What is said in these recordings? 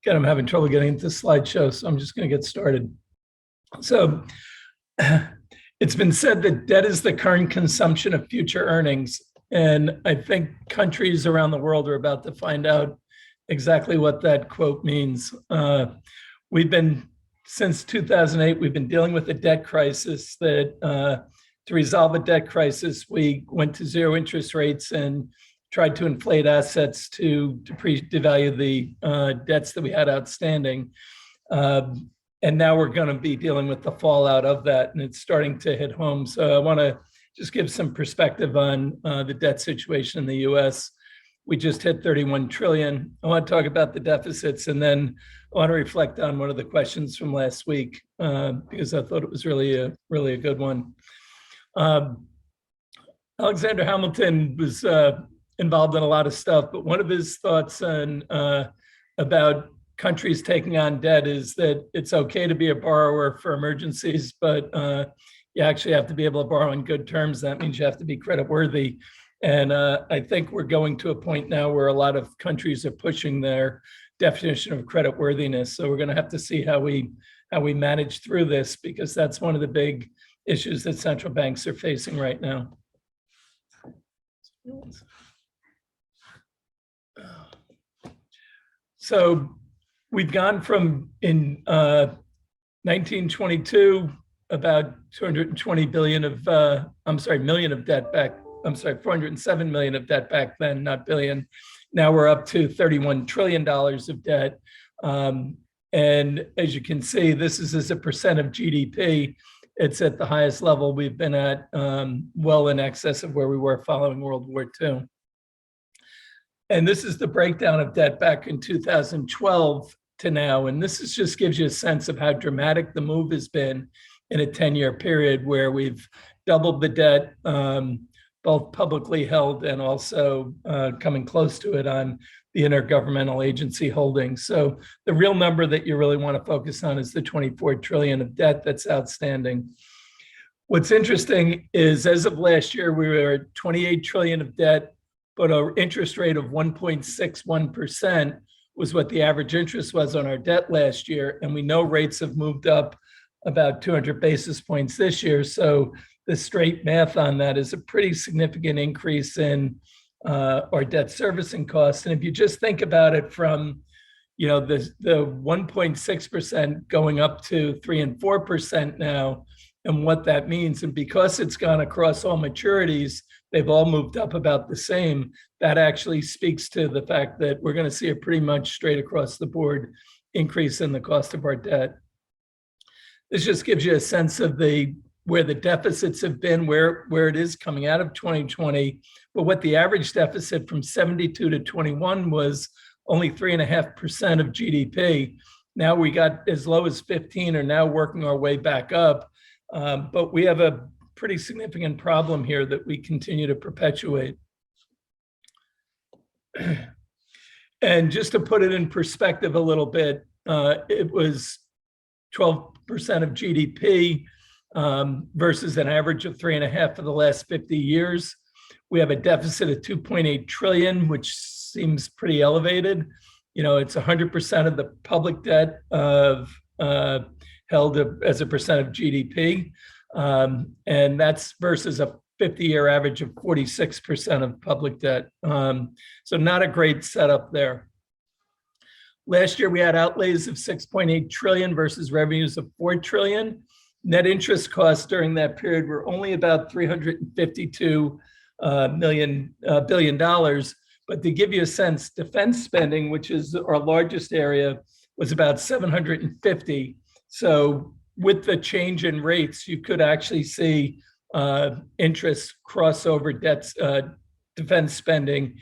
Again, I'm having trouble getting into the slideshow, so I'm just going to get started. So it's been said that debt is the current consumption of future earnings. And I think countries around the world are about to find out exactly what that quote means. Since 2008, we've been dealing with a debt crisis that to resolve a debt crisis, we went to zero interest rates and tried to inflate assets to devalue the debts that we had outstanding. And now we're going to be dealing with the fallout of that, and it's starting to hit home. So I want to just give some perspective on the debt situation in the U.S. We just hit 31 trillion. I want to talk about the deficits, and then I want to reflect on one of the questions from last week because I thought it was really a good one. Alexander Hamilton was involved in a lot of stuff, but one of his thoughts on about countries taking on debt is that it's okay to be a borrower for emergencies, but you actually have to be able to borrow on good terms. That means you have to be credit worthy. And I think we're going to a point now where a lot of countries are pushing their definition of credit worthiness. So we're going to have to see how we manage through this, because that's one of the big issues that central banks are facing right now. So we've gone from in 1922 about 220 billion of million of debt back. 407 million of debt back then, not billion. Now we're up to $31 trillion of debt. And as you can see, this is as a percent of GDP. It's at the highest level we've been at, well in excess of where we were following World War II. And this is the breakdown of debt back in 2012 to now. And this just gives you a sense of how dramatic the move has been in a 10-year period, where we've doubled the debt, both publicly held and also coming close to it on the intergovernmental agency holdings. So the real number that you really want to focus on is the 24 trillion of debt that's outstanding. What's interesting is, as of last year, we were at 28 trillion of debt, but our interest rate of 1.61% was what the average interest was on our debt last year. And we know rates have moved up about 200 basis points this year. So the straight math on that is a pretty significant increase in our debt servicing costs. And if you just think about it from, the 1.6% going up to 3 and 4% now, and what that means, and because it's gone across all maturities, they've all moved up about the same. That actually speaks to the fact that we're going to see a pretty much straight across the board increase in the cost of our debt. This just gives you a sense of where the deficits have been, where it is coming out of 2020, but what the average deficit from 72 to 21 was only 3.5% of GDP. Now we got as low as 15, are now working our way back up. But we have a pretty significant problem here that we continue to perpetuate. And just to put it in perspective a little bit, it was 12% of GDP versus an average of 3.5 for the last 50 years. We have a deficit of 2.8 trillion, which seems pretty elevated. It's 100% of the public debt held as a percent of GDP. And that's versus a 50-year average of 46% of public debt. So not a great setup there. Last year, we had outlays of 6.8 trillion versus revenues of 4 trillion. Net interest costs during that period were only about $352 billion. But to give you a sense, defense spending, which is our largest area, was about 750. So with the change in rates, you could actually see interest crossover debts, defense spending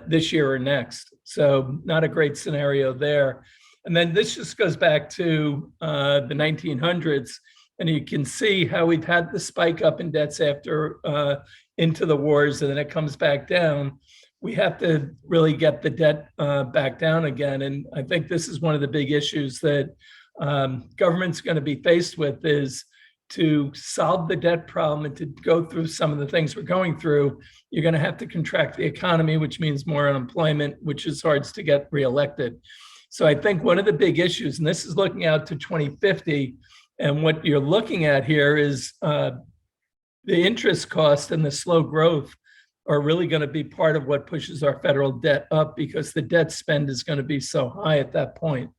this year or next. So not a great scenario there. And then this just goes back to the 1900s. And you can see how we've had the spike up in debts after into the wars, and then it comes back down. We have to really get the debt back down again. And I think this is one of the big issues that government's going to be faced with, is to solve the debt problem and to go through some of the things we're going through. You're going to have to contract the economy, which means more unemployment, which is hard to get reelected. So I think one of the big issues, and this is looking out to 2050, and what you're looking at here is the interest cost and the slow growth are really going to be part of what pushes our federal debt up, because the debt spend is going to be so high at that point.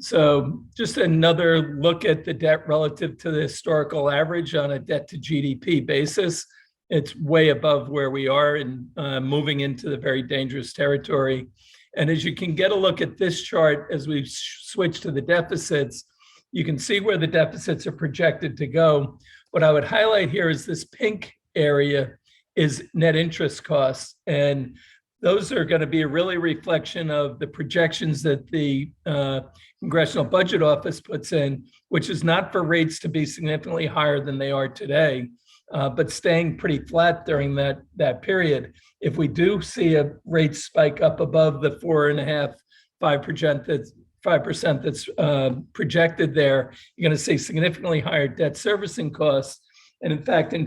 So just another look at the debt relative to the historical average on a debt to GDP basis. It's way above where we are and moving into the very dangerous territory. And as you can get a look at this chart, as we switch to the deficits, you can see where the deficits are projected to go. What I would highlight here is this pink area is net interest costs. And those are going to be a really reflection of the projections that the Congressional Budget Office puts in, which is not for rates to be significantly higher than they are today, but staying pretty flat during that period. If we do see a rate spike up above the 4.5%, 5% that's projected there, you're going to see significantly higher debt servicing costs. And in fact, in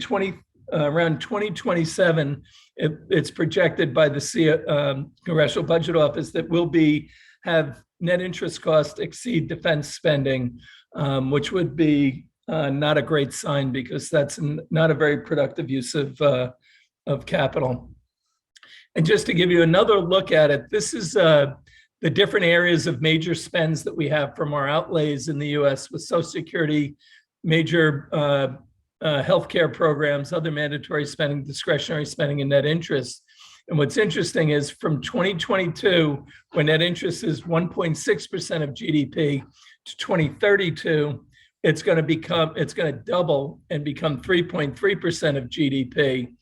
around 2027, it's projected by the Congressional Budget Office that we'll have net interest costs exceed defense spending, which would be not a great sign, because that's not a very productive use of capital. And just to give you another look at it, this is the different areas of major spends that we have from our outlays in the US, with Social Security, major healthcare programs, other mandatory spending, discretionary spending, and net interest. And what's interesting is from 2022, when net interest is 1.6% of GDP, to 2032, it's going to double and become 3.3% of GDP.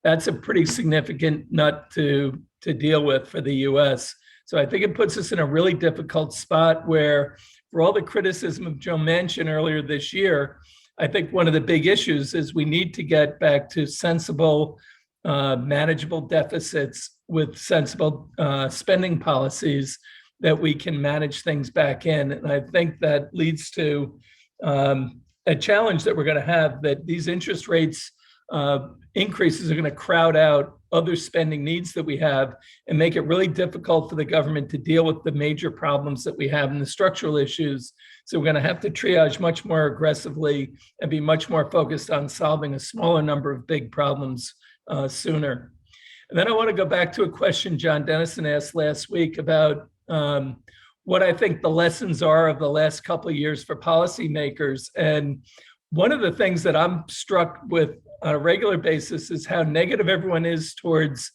That's a pretty significant nut to deal with for the US. So I think it puts us in a really difficult spot where, for all the criticism of Joe Manchin earlier this year, I think one of the big issues is we need to get back to sensible, manageable deficits with sensible spending policies that we can manage things back in. And I think that leads to a challenge that we're going to have, that these interest rates increases are going to crowd out other spending needs that we have and make it really difficult for the government to deal with the major problems that we have and the structural issues. So we're going to have to triage much more aggressively and be much more focused on solving a smaller number of big problems sooner. And then I want to go back to a question John Dennison asked last week about what I think the lessons are of the last couple of years for policymakers. And one of the things that I'm struck with on a regular basis is how negative everyone is towards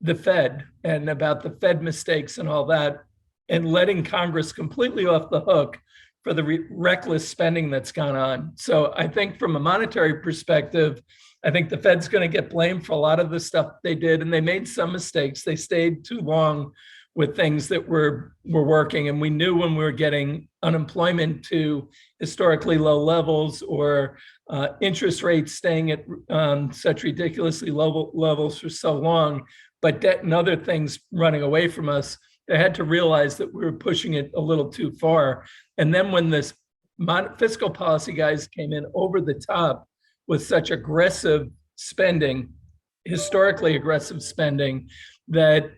the Fed and about the Fed mistakes and all that, and letting Congress completely off the hook for the reckless spending that's gone on. So I think from a monetary perspective, I think the Fed's going to get blamed for a lot of the stuff they did, and they made some mistakes. They stayed too long with things that were working. And we knew when we were getting unemployment to historically low levels, or interest rates staying at such ridiculously low levels for so long, but debt and other things running away from us, they had to realize that we were pushing it a little too far. And then when this fiscal policy guys came in over the top with such aggressive spending, historically aggressive spending, that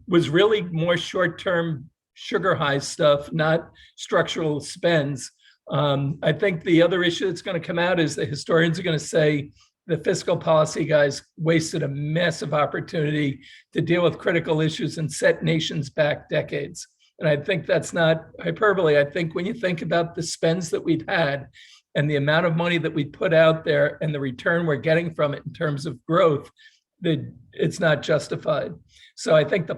was really more short-term sugar high stuff, not structural spends. I think the other issue that's going to come out is the historians are going to say the fiscal policy guys wasted a massive opportunity to deal with critical issues and set nations back decades. And I think that's not hyperbole. I think when you think about the spends that we've had and the amount of money that we put out there and the return we're getting from it in terms of growth, that it's not justified. So I think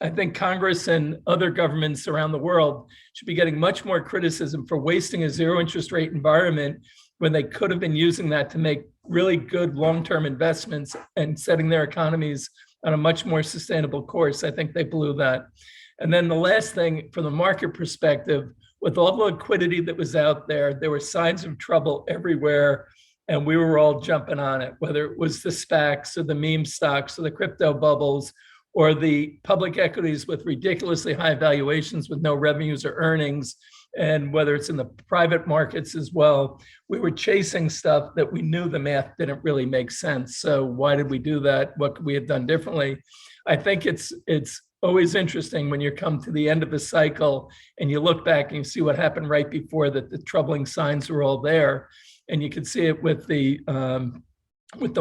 I think Congress and other governments around the world should be getting much more criticism for wasting a zero interest rate environment when they could have been using that to make really good long-term investments and setting their economies on a much more sustainable course. I think they blew that. And then the last thing, from the market perspective, with all the liquidity that was out there, there were signs of trouble everywhere, and we were all jumping on it, whether it was the SPACs or the meme stocks or the crypto bubbles or the public equities with ridiculously high valuations with no revenues or earnings, and whether it's in the private markets as well. We were chasing stuff that we knew the math didn't really make sense. So why did we do that? What could we have done differently? I think it's always interesting when you come to the end of a cycle and you look back and you see what happened right before that. The troubling signs were all there, and you can see it with the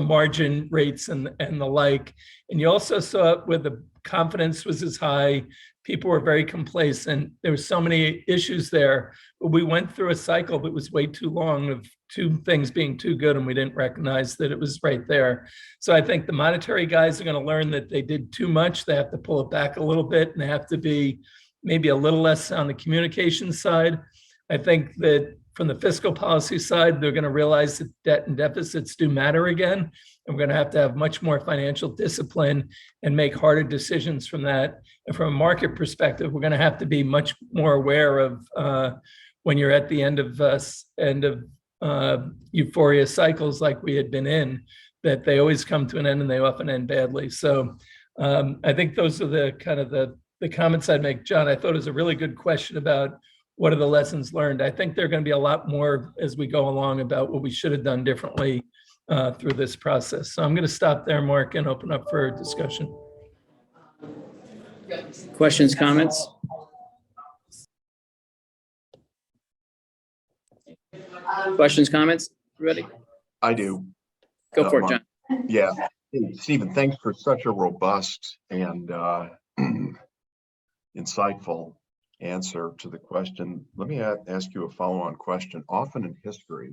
margin rates and the like. And you also saw it where the confidence was as high. People were very complacent. There were so many issues there. But we went through a cycle that was way too long of two things being too good, and we didn't recognize that it was right there. So I think the monetary guys are going to learn that they did too much. They have to pull it back a little bit, and they have to be maybe a little less on the communication side. I think that from the fiscal policy side, they're going to realize that debt and deficits do matter again. And we're going to have much more financial discipline and make harder decisions from that. And from a market perspective, we're going to have to be much more aware of when you're at the end of euphoria cycles like we had been in, that they always come to an end and they often end badly. So I think those are the kind of the comments I'd make. John, I thought it was a really good question about what are the lessons learned. I think there are going to be a lot more as we go along about what we should have done differently through this process. So I'm going to stop there, Mark, and open up for discussion. Questions, comments? Questions, comments? Ready? I do. Go for it, John. Yeah. Hey, Stephen, thanks for such a robust and insightful answer to the question. Let me ask you a follow-on question. Often in history,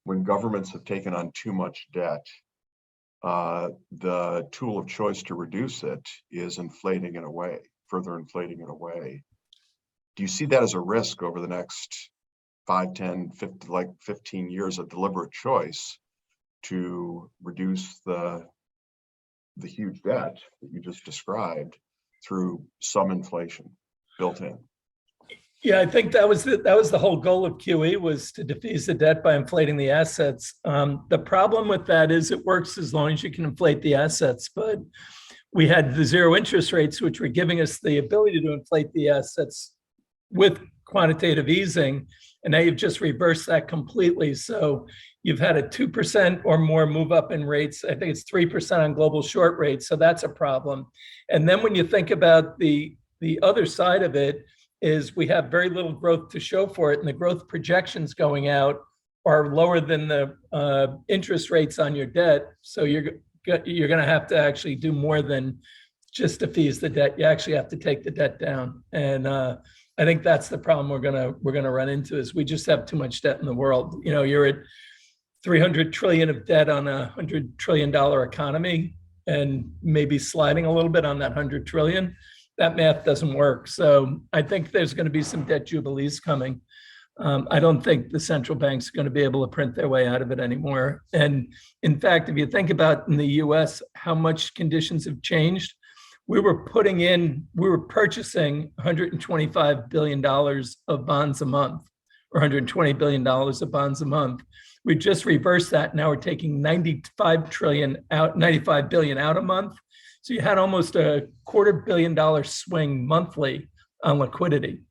when governments have taken on too much debt, the tool of choice to reduce it is inflating it away, further inflating it away. Do you see that as a risk over the next 5, 10, 15 years of deliberate choice to reduce the huge debt that you just described through some inflation built in? Yeah, I think that was the whole goal of QE, was to defease the debt by inflating the assets. The problem with that is it works as long as you can inflate the assets, but we had the zero interest rates, which were giving us the ability to inflate the assets with quantitative easing, and now you've just reversed that completely. So you've had a 2% or more move up in rates. I think it's 3% on global short rates, so that's a problem. And then when you think about the other side of it, is we have very little growth to show for it, and the growth projections going out are lower than the interest rates on your debt. So you're going to have to actually do more than just defease the debt. You actually have to take the debt down, and I think that's the problem we're gonna run into, is we just have too much debt in the world. You know, you're at 300 trillion of debt on a $100 trillion economy, and maybe sliding a little bit on that 100 trillion. That math doesn't work. So I think there's going to be some debt jubilees coming. I don't think the central bank's are going to be able to print their way out of it anymore. And in fact, if you think about in the US, how much conditions have changed, we were purchasing $125 billion of bonds a month, or $120 billion of bonds a month. We just reversed that. Now we're taking 95 billion out a month. So you had almost a $250 million swing monthly on liquidity.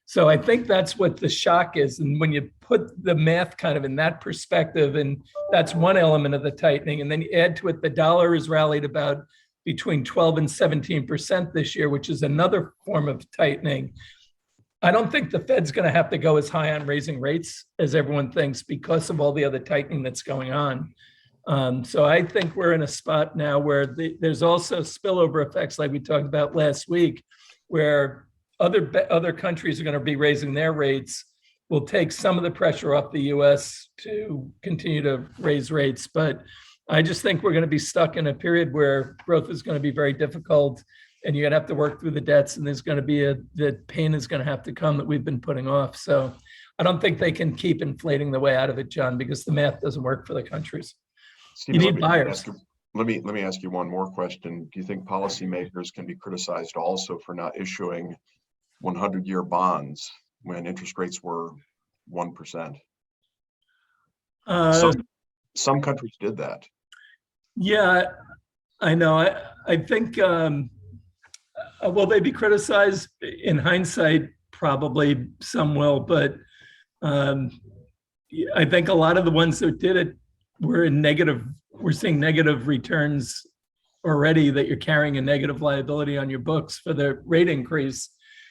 So I think that's what the shock is. And when you put the math kind of in that perspective, and that's one element of the tightening, and then you add to it, the dollar has rallied about between 12 and 17% this year, which is another form of tightening. I don't think the Fed's going to have to go as high on raising rates as everyone thinks, because of all the other tightening that's going on. So I think we're in a spot now where there's also spillover effects, like we talked about last week, where other countries are going to be raising their rates. Will take some of the pressure off the US to continue to raise rates. But I just think we're going to be stuck in a period where growth is going to be very difficult, and you're going to have to work through the debts, and there's going to be the pain is going to have to come that we've been putting off. So I don't think they can keep inflating the way out of it, John, because the math doesn't work for the countries. Steve, you need buyers. Let me ask you one more question. Do you think policymakers can be criticized also for not issuing 100-year bonds when interest rates were 1%? Some countries did that. Yeah, I know. I think, will they be criticized? In hindsight, probably some will, but I think a lot of the ones that did it were in negative. We're seeing negative returns already that you're carrying a negative liability on your books for the rate increase.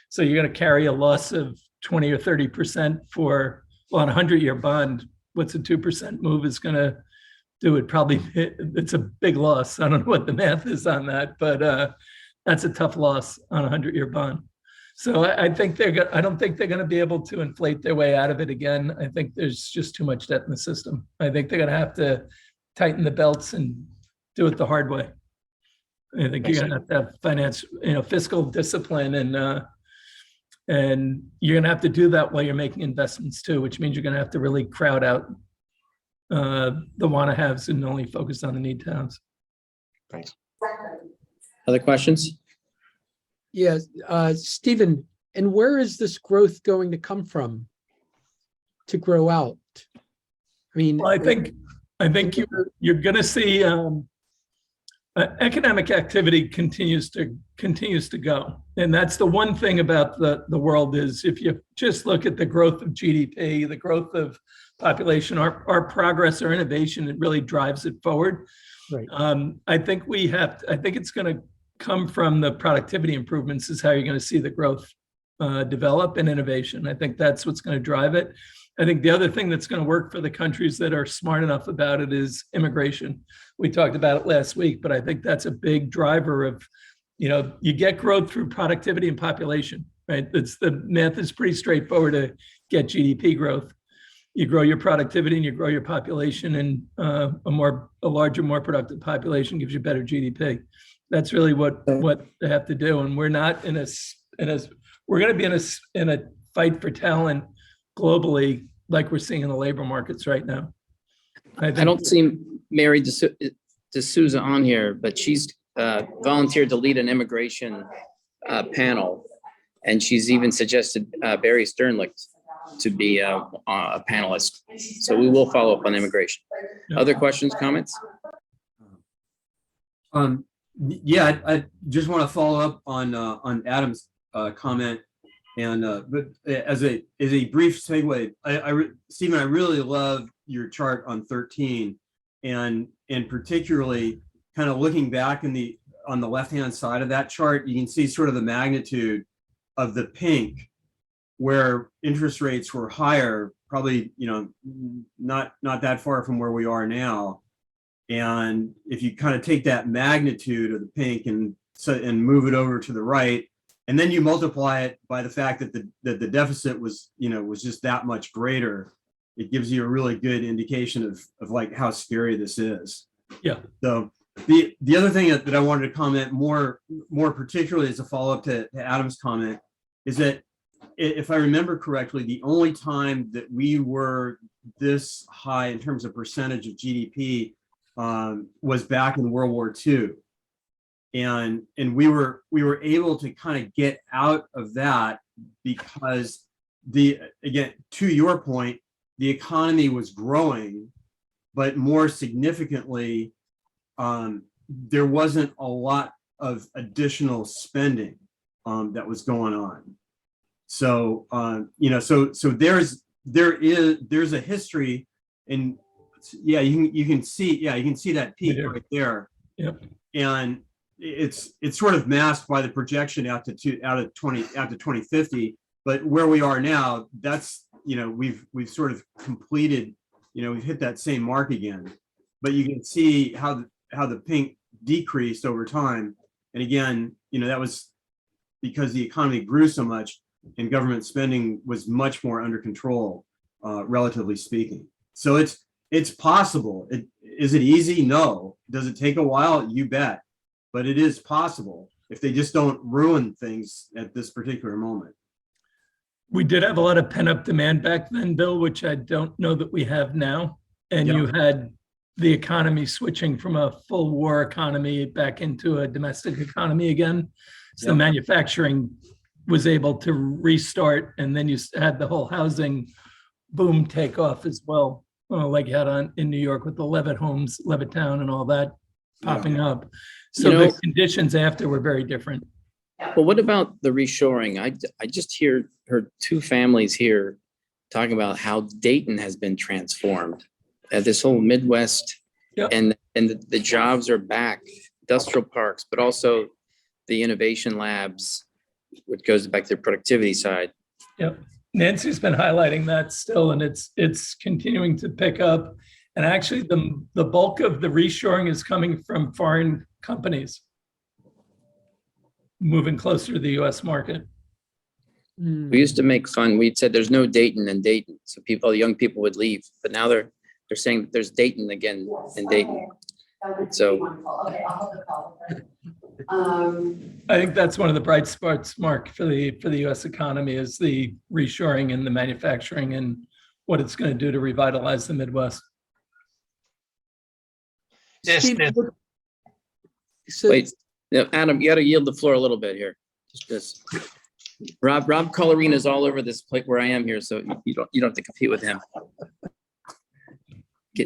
So you're going to carry a loss of 20 or 30% for, well, on a 100-year bond, what's a 2% move is going to do? It probably, it's a big loss. I don't know what the math is on that, but that's a tough loss on a 100-year bond. So I think I don't think they're going to be able to inflate their way out of it again. I think there's just too much debt in the system. I think they're going to have to tighten the belts and do it the hard way. I think you're going to have finance, fiscal discipline, and you're going to have to do that while you're making investments too, which means you're going to have to really crowd out the want-to-haves and only focus on the need-to-haves. Thanks. Other questions? Yes, Stephen, and where is this growth going to come from to grow out? I mean, Well, I think you're going to see economic activity continues to go, and that's the one thing about the world is if you just look at the growth of GDP, the growth of population, our progress, our innovation, it really drives it forward. Right. I think it's going to come from the productivity improvements is how you're going to see the growth develop and innovation. I think that's what's going to drive it. I think the other thing that's going to work for the countries that are smart enough about it is immigration. We talked about it last week, but I think that's a big driver of, you get growth through productivity and population, right? The math is pretty straightforward to get GDP growth. You grow your productivity and you grow your population, and a larger, more productive population gives you better GDP. That's really what they have to do. And we're not we're going to be in a fight for talent globally, like we're seeing in the labor markets right now. I don't see Mary D'Souza on here, but she's volunteered to lead an immigration panel. And she's even suggested Barry Sternlicht to be a panelist. So we will follow up on immigration. Other questions, comments? Yeah, I just want to follow up on Adam's comment, and but as a brief segue, Stephen, I really love your chart on 13, and particularly kind of looking back on the left-hand side of that chart, you can see sort of the magnitude of the pink, where interest rates were higher, probably not that far from where we are now. And if you kind of take that magnitude of the pink and move it over to the right, and then you multiply it by the fact that the deficit was just that much greater, it gives you a really good indication of like how scary this is. Yeah. So the other thing that I wanted to comment more particularly as a follow-up to Adam's comment is that if I remember correctly, the only time that we were this high in terms of percentage of GDP was back in World War II, and we were able to kind of get out of that because again, to your point, the economy was growing, but more significantly, there wasn't a lot of additional spending that was going on. So so there's a history, and yeah, you can see that peak right there. Yep. And it's sort of masked by the projection out to 2050. But where we are now, that's we've sort of completed, we've hit that same mark again. But you can see how the pink decreased over time. And again, that was because the economy grew so much and government spending was much more under control, relatively speaking. So it's possible. Is it easy? No. Does it take a while? You bet. But it is possible if they just don't ruin things at this particular moment. We did have a lot of pent-up demand back then, Bill, which I don't know that we have now. And Yeah. you had the economy switching from a full war economy back into a domestic economy again. So Yeah. manufacturing was able to restart, and then you had the whole housing boom take off as well, like you had in New York with the Levitt homes, Levittown and all that popping up. So the conditions after were very different. Well, what about the reshoring? I just heard two families here talking about how Dayton has been transformed. This whole Midwest, Yep. and the jobs are back. industrial parks, but also the innovation labs, which goes back to the productivity side. Yep. Nancy's been highlighting that still, and it's continuing to pick up. And actually, the bulk of the reshoring is coming from foreign companies moving closer to the US market. Hmm. We used to make fun. We said there's no Dayton in Dayton, so young people would leave. But now they're saying that there's Dayton again in Dayton. So I think that's one of the bright spots, Mark, for the US economy is the reshoring and the manufacturing and what it's going to do to revitalize the Midwest. This- Steve, this- so- wait, no, Adam, you got to yield the floor a little bit here. Just this. Rob Colorina is all over this plate where I am here, so you don't have to compete with him.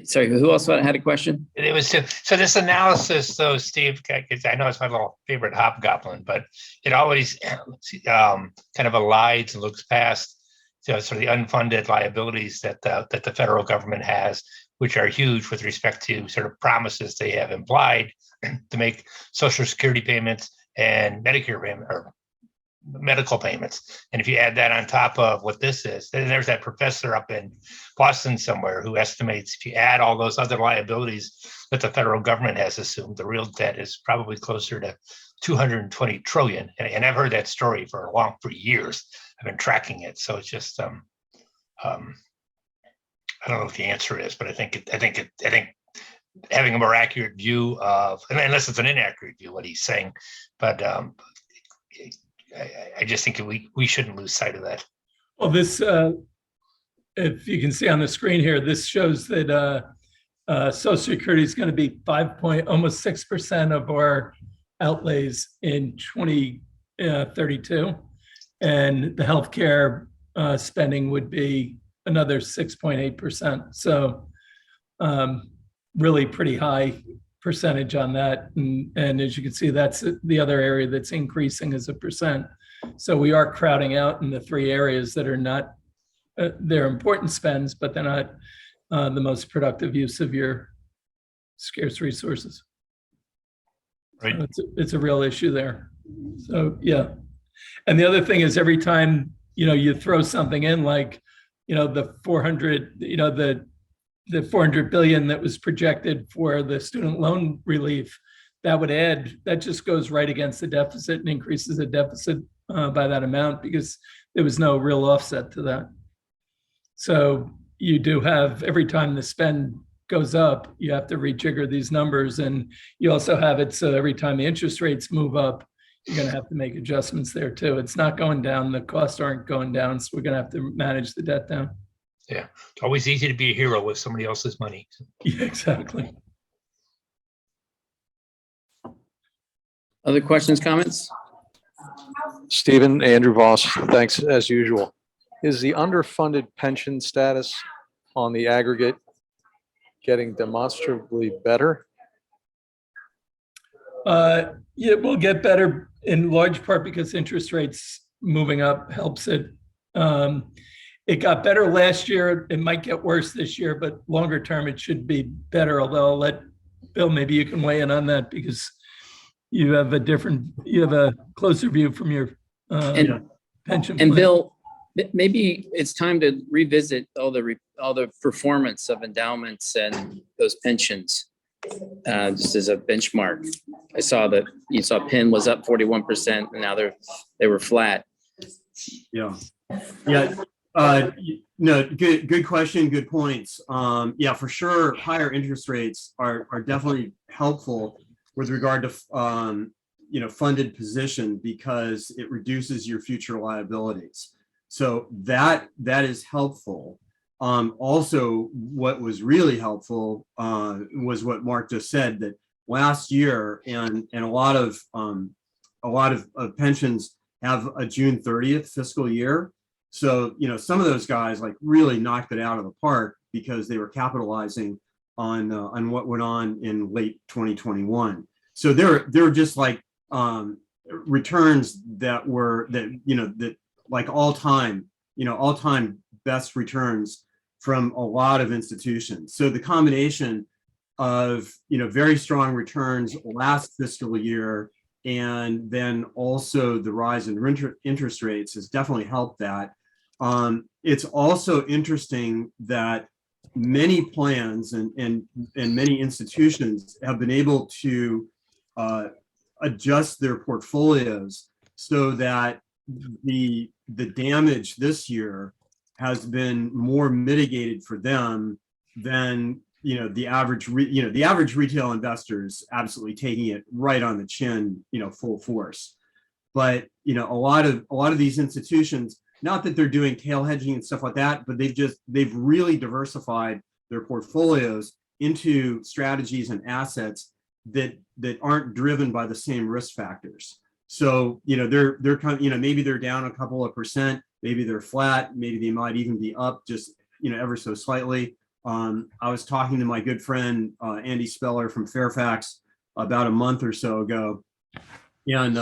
Sorry, who else had a question? It was so this analysis, though, Steve, 'cause I know it's my little favorite hobgoblin, but it always kind of aligns and looks past sort of the unfunded liabilities that the federal government has, which are huge with respect to sort of promises they have implied to make Social Security payments and Medicare payment or medical payments. And if you add that on top of what this is, then there's that professor up in Boston somewhere who estimates if you add all those other liabilities that the federal government has assumed, the real debt is probably closer to 220 trillion. And I've heard that story for years. I've been tracking it. So it's just, I don't know what the answer is, but I think having a more accurate view of, unless it's an inaccurate view, what he's saying, but I just think we shouldn't lose sight of that. Well, this, if you can see on the screen here, this shows that Social Security is going to be almost 6% of our outlays in 2032, and the healthcare spending would be another 6.8%. So, really pretty high percentage on that. And as you can see, that's the other area that's increasing as a percent. So we are crowding out in the three areas that are not, they're important spends, but they're not the most productive use of your scarce resources. Right. So it's a real issue there. So, yeah. And the other thing is every time, you throw something in like, the 400, the 400 billion that was projected for the student loan relief, that just goes right against the deficit and increases the deficit by that amount because there was no real offset to that. So you do have, every time the spend goes up, you have to rejigger these numbers, and you also have it so every time the interest rates move up, you're going to have to make adjustments there too. It's not going down, the costs aren't going down, so we're going to have to manage the debt down. Yeah, it's always easy to be a hero with somebody else's money. Yeah, exactly. Other questions, comments? Stephen, Andrew Voss, thanks as usual. Is the underfunded pension status on the aggregate getting demonstrably better? It will get better in large part because interest rates moving up helps it. It got better last year. It might get worse this year, but longer term, it should be better. Although I'll let Bill, maybe you can weigh in on that because you have a closer view from your pension. And plan. Bill, maybe it's time to revisit all the performance of endowments and those pensions, just as a benchmark. I saw that you saw PIN was up 41%, and now they were flat. Yeah. No, good question, good points. Yeah, for sure, higher interest rates are definitely helpful with regard to funded position because it reduces your future liabilities. So that is helpful. Also, what was really helpful was what Mark just said, that last year and a lot of pensions have a June 30th fiscal year. So, some of those guys like really knocked it out of the park because they were capitalizing on what went on in late 2021. So they're just like returns that like all time best returns from a lot of institutions. So the combination of, very strong returns last fiscal year, and then also the rise in interest rates has definitely helped that. It's also interesting that many plans and many institutions have been able to adjust their portfolios so that the damage this year has been more mitigated for them than the average retail investors absolutely taking it right on the chin, full force. But a lot of these institutions, not that they're doing tail hedging and stuff like that, but they've really diversified their portfolios into strategies and assets that aren't driven by the same risk factors. So they're kind of, maybe they're down a couple of percent, maybe they're flat, maybe they might even be up just ever so slightly. I was talking to my good friend Andy Speller from Fairfax about a month or so ago, and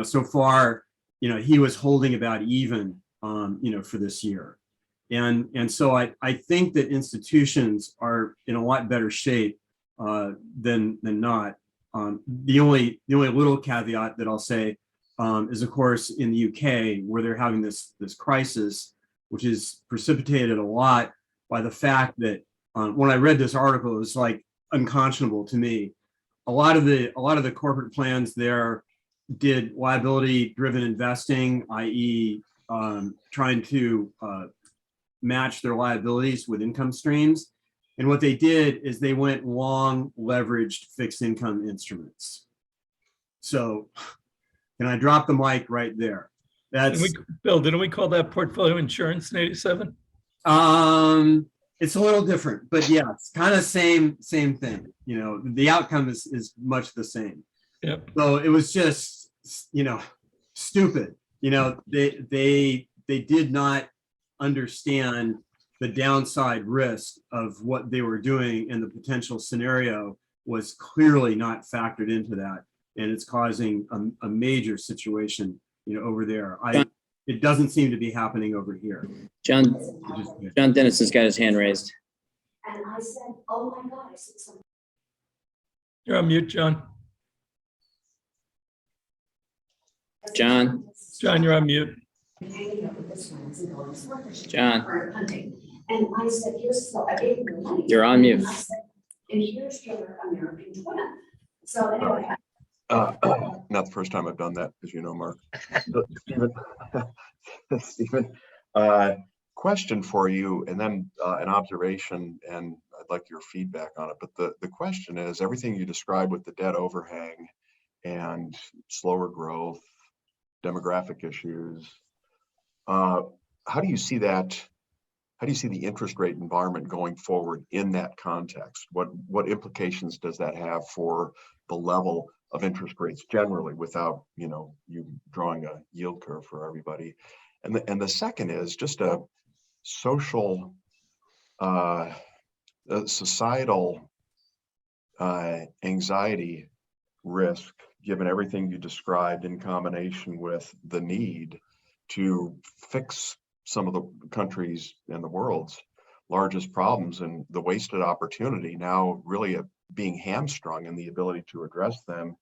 so far he was holding about even for this year, and so I think that institutions are in a lot better shape than not. The only little caveat that I'll say is, of course, in the UK, where they're having this crisis, which is precipitated a lot by the fact that when I read this article, it was like unconscionable to me. A lot of the corporate plans there did liability-driven investing, i.e., trying to match their liabilities with income streams. And what they did is they went long leveraged fixed income instruments. So can I drop the mic right there? Bill, didn't we call that portfolio insurance in 87? It's a little different, but yeah, it's kind of same thing. The outcome is much the same. Yep. So it was just, stupid. They did not understand the downside risk of what they were doing, and the potential scenario was clearly not factored into that, and it's causing a major situation, over there. It doesn't seem to be happening over here. John Dennis has got his hand raised. And I said, oh my God, I said something. You're on mute, John. John, You're on mute. Hanging up with this one, it's going to work. John. Or hunting. And I said, here's, so I gave him the money. You're on mute. And I said, and here's your American twin. So anyway. Not the first time I've done that, as you know, Mark. Stephen, question for you, and then an observation, and I'd like your feedback on it. But the question is, everything you described with the debt overhang and slower growth, demographic issues, how do you see that? How do you see the interest rate environment going forward in that context? What implications does that have for the level of interest rates generally, without you drawing a yield curve for everybody? And the second is just a social, societal anxiety risk, given everything you described, in combination with the need to fix some of the countries and the world's largest problems, and the wasted opportunity now really being hamstrung in the ability to address them,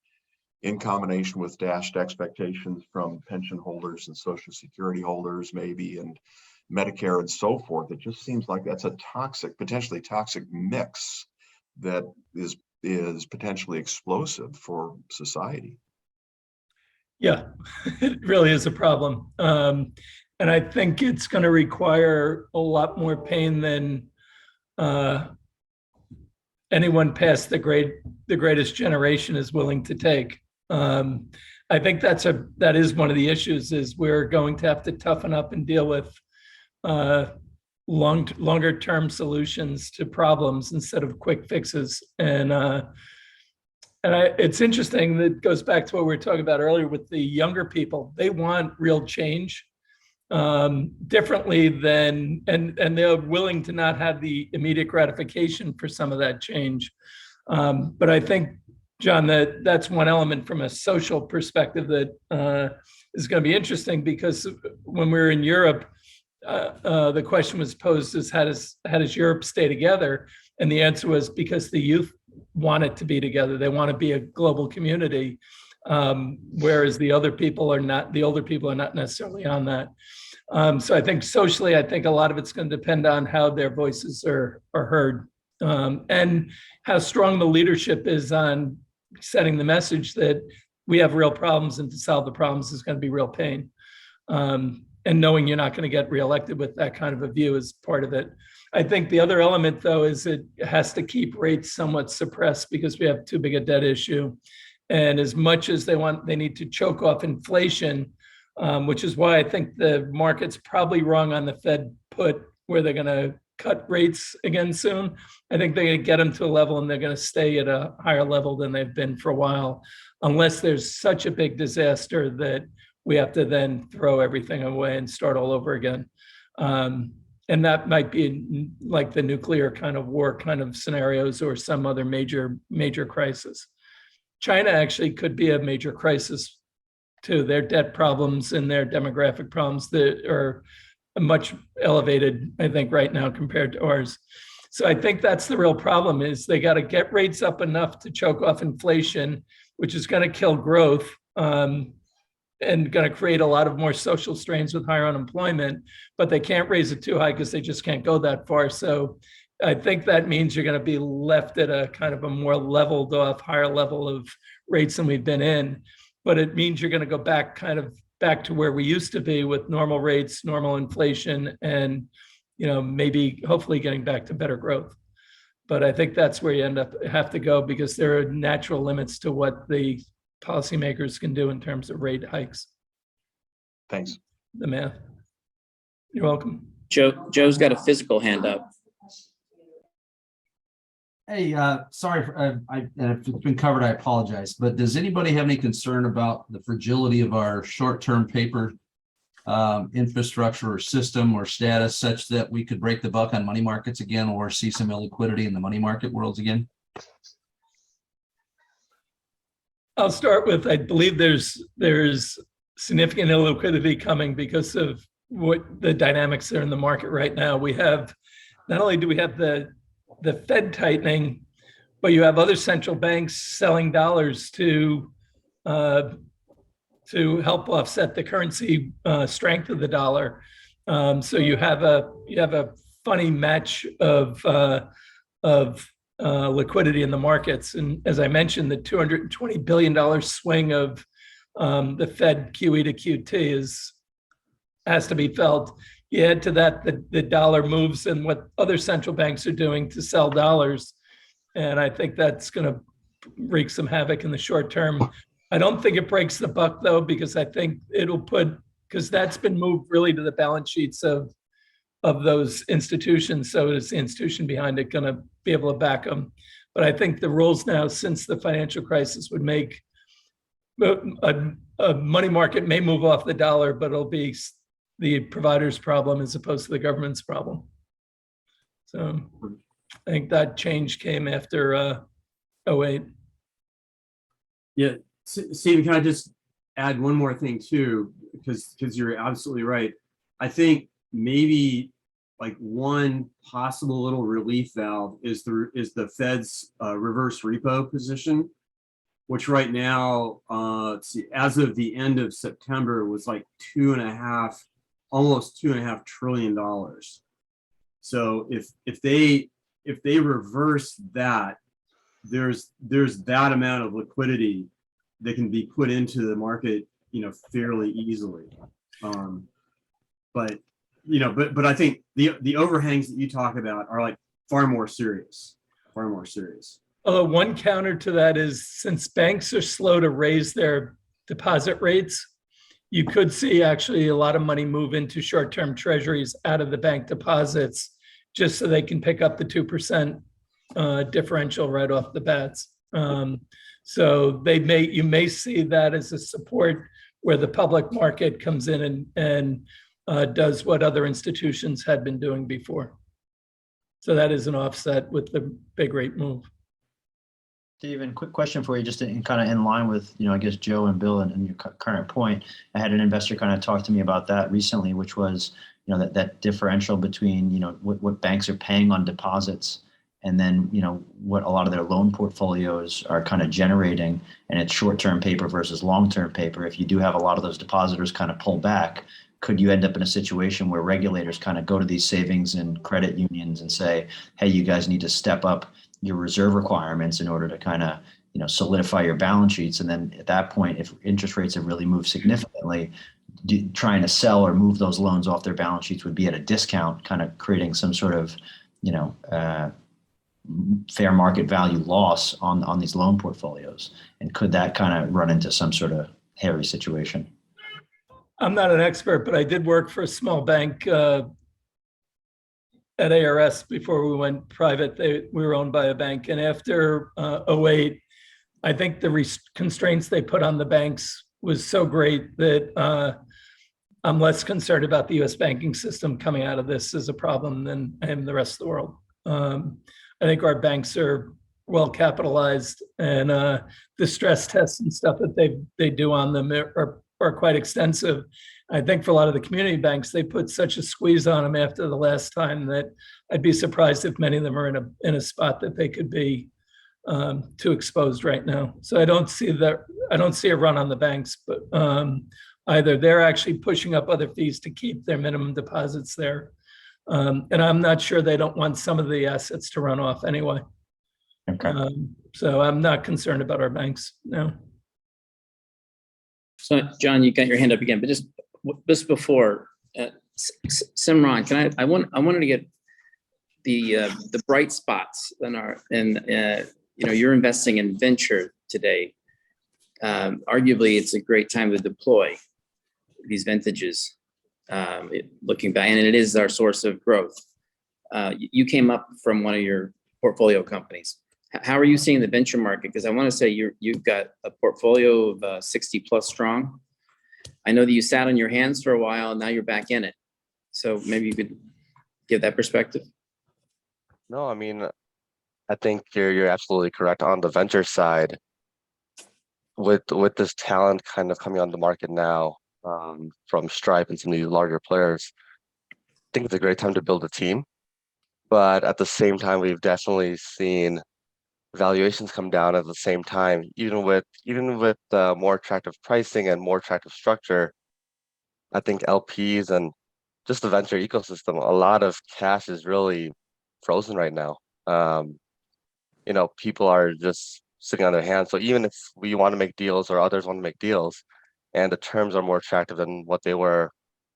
in combination with dashed expectations from pension holders and Social Security holders, maybe, and Medicare and so forth. It just seems like that's a potentially toxic mix that is potentially explosive for society. Yeah, it really is a problem. And I think it's going to require a lot more pain than anyone past the greatest generation is willing to take. I think that is one of the issues, is we're going to have to toughen up and deal with longer term solutions to problems instead of quick fixes. And it's interesting, that goes back to what we were talking about earlier with the younger people. They want real change differently than, and they're willing to not have the immediate gratification for some of that change. But I think, John, that's one element from a social perspective that is going to be interesting, because when we were in Europe, the question was posed as how does Europe stay together? And the answer was because the youth want it to be together. They want to be a global community, whereas the older people are not necessarily on that. So I think socially, I think a lot of it's going to depend on how their voices are heard, and how strong the leadership is on setting the message that we have real problems, and to solve the problems is going to be real pain. And knowing you're not going to get reelected with that kind of a view is part of it. I think the other element, though, is it has to keep rates somewhat suppressed because we have too big a debt issue. And as much as they need to choke off inflation, which is why I think the market's probably wrong on the Fed put where they're going to cut rates again soon. I think they're going to get them to a level and they're going to stay at a higher level than they've been for a while, unless there's such a big disaster that we have to then throw everything away and start all over again. And that might be like the nuclear kind of war kind of scenarios or some other major crisis. China actually could be a major crisis too. Their debt problems and their demographic problems that are much elevated, I think, right now compared to ours. So I think that's the real problem, is they got to get rates up enough to choke off inflation, which is going to kill growth, and going to create a lot of more social strains with higher unemployment, but they can't raise it too high because they just can't go that far. So I think that means you're going to be left at a kind of a more leveled off, higher level of rates than we've been in. But it means you're going to go back to where we used to be with normal rates, normal inflation, and maybe hopefully getting back to better growth. But I think that's where you have to go, because there are natural limits to what the policymakers can do in terms of rate hikes. Thanks. The math. You're welcome. Joe's got a physical hand up. Hey, sorry, if it's been covered, I apologize, but does anybody have any concern about the fragility of our short-term paper infrastructure or system or status, such that we could break the buck on money markets again, or see some illiquidity in the money market worlds again? I'll start with, I believe there's significant illiquidity coming because of what the dynamics are in the market right now. We have, not only do we have the Fed tightening, but you have other central banks selling dollars to help offset the currency strength of the dollar. So you have a funny match of liquidity in the markets. And as I mentioned, the $220 billion swing of the Fed QE to QT has to be felt. You add to that the dollar moves and what other central banks are doing to sell dollars. And I think that's going to wreak some havoc in the short term. I don't think it breaks the buck, though, because I think because that's been moved really to the balance sheets of those institutions. So is the institution behind it going to be able to back them? But I think the rules now, since the financial crisis, would make a money market may move off the dollar, but it'll be the provider's problem as opposed to the government's problem. So I think that change came after 08. Yeah, Stephen, can I just add one more thing too? Because you're absolutely right. I think maybe like one possible little relief valve is the Fed's reverse repo position, which right now, as of the end of September, was like almost $2.5 trillion. So if they reverse that, there's that amount of liquidity that can be put into the market, fairly easily. But I think the overhangs that you talk about are like far more serious. Although one counter to that is, since banks are slow to raise their deposit rates, you could see actually a lot of money move into short-term treasuries out of the bank deposits, just so they can pick up the 2% differential right off the bats. So you may see that as a support where the public market comes in and does what other institutions had been doing before. So that is an offset with the big rate move. Stephen, quick question for you, just kind of in line with, I guess, Joe and Bill and your current point. I had an investor kind of talk to me about that recently, which was, you know, that differential between, you know, what banks are paying on deposits and then, you know, what a lot of their loan portfolios are kind of generating, and it's short-term paper versus long-term paper. If you do have a lot of those depositors kind of pull back, could you end up in a situation where regulators kind of go to these savings and credit unions and say, hey, you guys need to step up your reserve requirements in order to kind of, you know, solidify your balance sheets? And then at that point, if interest rates have really moved significantly, trying to sell or move those loans off their balance sheets would be at a discount, kind of creating some sort of, you know, fair market value loss on these loan portfolios. And could that kind of run into some sort of hairy situation? I'm not an expert, but I did work for a small bank at ARS before we went private. We were owned by a bank, and after 08, I think the constraints they put on the banks was so great that I'm less concerned about the U.S. banking system coming out of this as a problem than I am the rest of the world. I think our banks are well capitalized, and the stress tests and stuff that they do on them are quite extensive. I think for a lot of the community banks, they put such a squeeze on them after the last time that I'd be surprised if many of them are in a spot that they could be too exposed right now. So I don't see a run on the banks, but either they're actually pushing up other fees to keep their minimum deposits there. And I'm not sure they don't want some of the assets to run off anyway. Okay. So I'm not concerned about our banks, no. So John, you got your hand up again, but just before, Simran, I wanted to get the bright spots you know, you're investing in venture today. Arguably, it's a great time to deploy these vintages. Looking back, and it is our source of growth. You came up from one of your portfolio companies. How are you seeing the venture market? Because I want to say you've got a portfolio of 60 plus strong. I know that you sat on your hands for a while, and now you're back in it. So maybe you could give that perspective. No, I mean, I think you're absolutely correct on the venture side. With this talent kind of coming on the market now, from Stripe and some of these larger players, I think it's a great time to build a team. But at the same time, we've definitely seen valuations come down at the same time, even with more attractive pricing and more attractive structure. I think LPs and just the venture ecosystem, a lot of cash is really frozen right now. You know, people are just sitting on their hands. So even if we want to make deals or others want to make deals, and the terms are more attractive than what they were,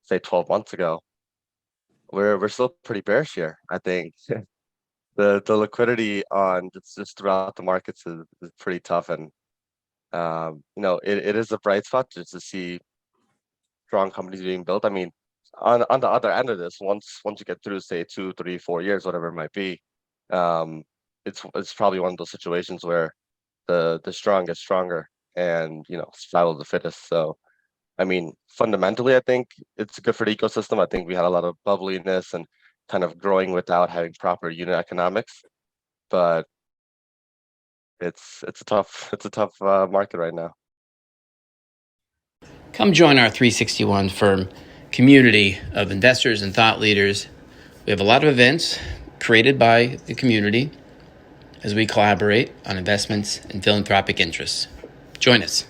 say, 12 months ago, we're still pretty bearish here. I think the liquidity on just throughout the markets is pretty tough, and you know, it is a bright spot just to see strong companies being built. I mean, on the other end of this, once you get through, say, 2, 3, 4 years, whatever it might be, it's probably one of those situations where the strong get stronger, and you know, survival of the fittest. So I mean, fundamentally, I think it's good for the ecosystem. I think we had a lot of bubbliness and kind of growing without having proper unit economics, but it's a tough market right now. Come join our 361 Firm community of investors and thought leaders. We have a lot of events created by the community as we collaborate on investments and philanthropic interests. Join us.